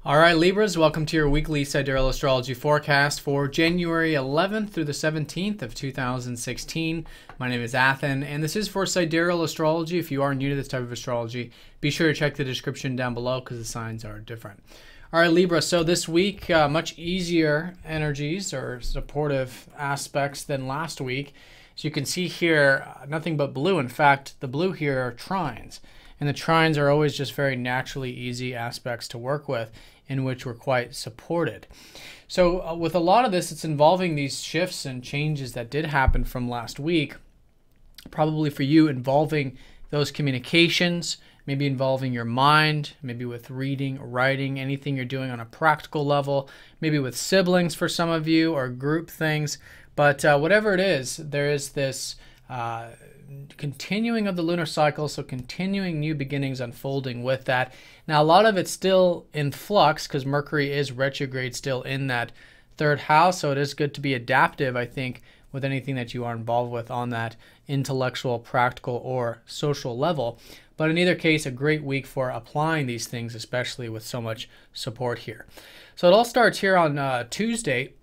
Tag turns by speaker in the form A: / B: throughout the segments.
A: All right, Libras, welcome to your weekly Sidereal Astrology forecast for January 11th through the 17th of 2016. My name is Athen, and this is for Sidereal Astrology. If you are new to this type of astrology, be sure to check the description down below because the signs are different. All right, Libra, so this week, much easier energies or supportive aspects than last week. As you can see here, nothing but blue. In fact, the blue here are trines. And the trines are always just very naturally easy aspects to work with, in which we're quite supported. So with a lot of this, it's involving these shifts and changes that did happen from last week, probably for you involving those communications, maybe involving your mind, maybe with reading, writing, anything you're doing on a practical level, maybe with siblings for some of you, or group things. But whatever it is, there is this continuing of the lunar cycle, so continuing new beginnings unfolding with that. Now, a lot of it's still in flux because Mercury is retrograde still in that third house, so it is good to be adaptive, I think, with anything that you are involved with on that intellectual, practical, or social level. But in either case, a great week for applying these things, especially with so much support here. So it all starts here on Tuesday.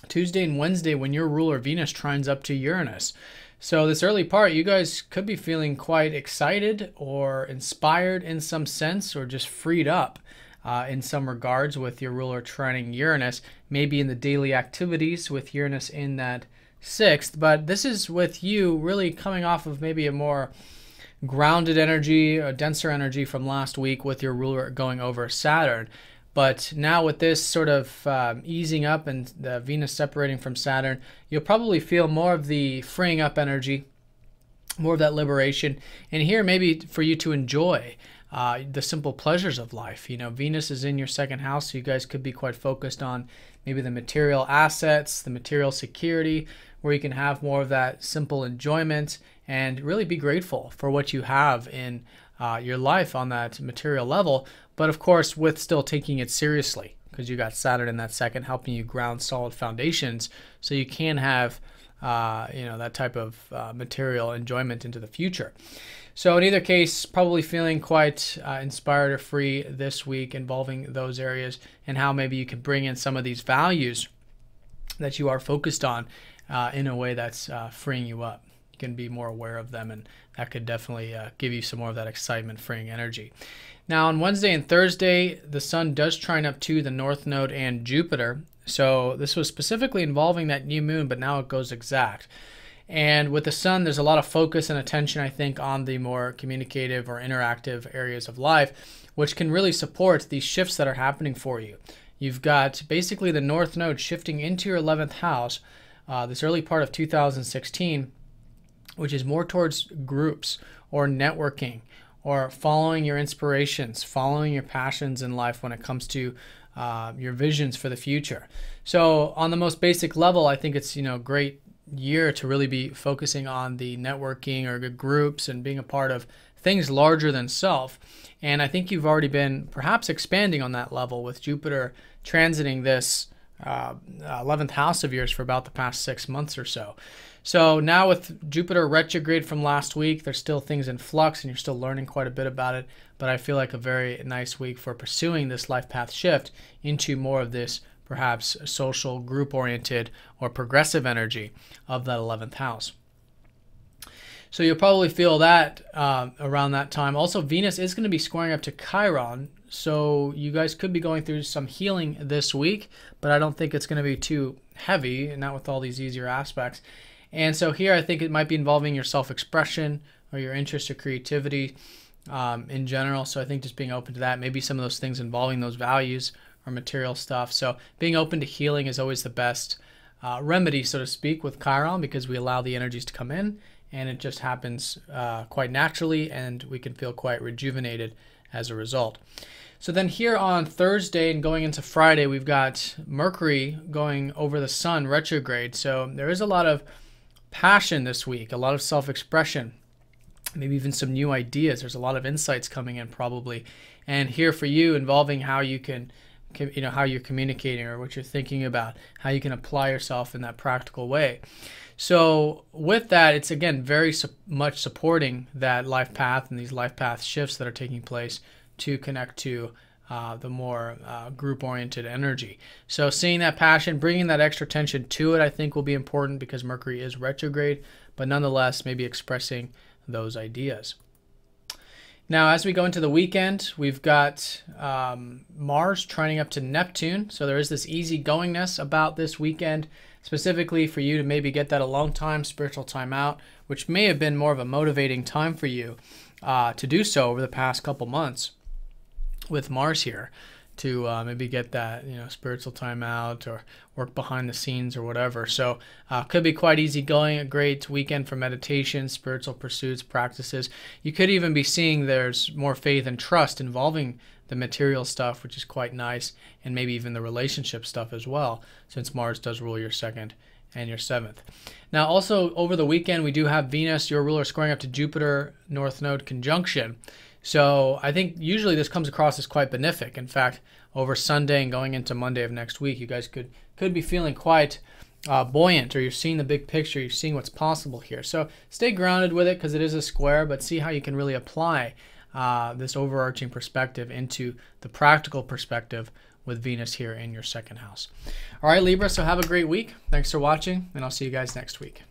A: Tuesday and Wednesday when your ruler Venus trines up to Uranus. So this early part, you guys could be feeling quite excited or inspired in some sense, or just freed up in some regards with your ruler trining Uranus, maybe in the daily activities with Uranus in that sixth. But this is with you really coming off of maybe a more grounded energy, a denser energy from last week with your ruler going over Saturn. But now with this sort of easing up and the Venus separating from Saturn, you'll probably feel more of the freeing up energy, more of that liberation. And here maybe for you to enjoy the simple pleasures of life. You know, Venus is in your second house, so you guys could be quite focused on maybe the material assets, the material security, where you can have more of that simple enjoyment and really be grateful for what you have in your life on that material level, but of course with still taking it seriously, because you got Saturn in that second helping you ground solid foundations so you can have that type of material enjoyment into the future. So in either case, probably feeling quite inspired or free this week involving those areas, and how maybe you can bring in some of these values that you are focused on in a way that's freeing you up. You can be more aware of them, and that could definitely give you some more of that excitement, freeing energy. Now on Wednesday and Thursday, the Sun does trine up to the North Node and Jupiter. So this was specifically involving that new moon, but now it goes exact. And with the Sun, there's a lot of focus and attention, I think, on the more communicative or interactive areas of life, which can really support these shifts that are happening for you. You've got basically the North Node shifting into your 11th house this early part of 2016, which is more towards groups or networking or following your inspirations, following your passions in life when it comes to your visions for the future. So on the most basic level, I think it's a great year to really be focusing on the networking or good groups and being a part of things larger than self. And I think you've already been perhaps expanding on that level with Jupiter transiting this 11th house of yours for about the past 6 months or so. So now with Jupiter retrograde from last week, there's still things in flux and you're still learning quite a bit about it, but I feel like a very nice week for pursuing this life path shift into more of this perhaps social, group-oriented, or progressive energy of that 11th house. So you'll probably feel that around that time. Also, Venus is going to be squaring up to Chiron, so you guys could be going through some healing this week, but I don't think it's going to be too heavy, and not with all these easier aspects. And so here I think it might be involving your self-expression or your interest or creativity in general. So I think just being open to that, maybe some of those things involving those values or material stuff. So being open to healing is always the best remedy, so to speak, with Chiron, because we allow the energies to come in and it just happens quite naturally, and we can feel quite rejuvenated as a result. So then here on Thursday and going into Friday, we've got Mercury going over the Sun retrograde. So there is a lot of passion this week, a lot of self-expression, maybe even some new ideas. There's a lot of insights coming in probably. And here for you involving how you can, how you're communicating or what you're thinking about, how you can apply yourself in that practical way. So with that, it's again very much supporting that life path and these life path shifts that are taking place to connect to the more group-oriented energy. So seeing that passion, bringing that extra tension to it, I think will be important because Mercury is retrograde, but nonetheless, maybe expressing those ideas. Now, as we go into the weekend, we've got Mars trining up to Neptune. So there is this easygoingness about this weekend, specifically for you to maybe get that alone time, spiritual time out, which may have been more of a motivating time for you to do so over the past couple months with Mars here, to maybe get that, you know, spiritual time out or work behind the scenes or whatever. So could be quite easygoing, a great weekend for meditation, spiritual pursuits, practices. You could even be seeing there's more faith and trust involving the material stuff, which is quite nice, and maybe even the relationship stuff as well, since Mars does rule your 2nd and your 7th. Now, also over the weekend, we do have Venus, your ruler, squaring up to Jupiter, North Node conjunction. So I think usually this comes across as quite benefic. In fact, over Sunday and going into Monday of next week, you guys could be feeling quite buoyant, or you're seeing the big picture, you're seeing what's possible here. So stay grounded with it because it is a square, but see how you can really apply this overarching perspective into the practical perspective with Venus here in your 2nd house. All right, Libra, so have a great week. Thanks for watching, and I'll see you guys next week.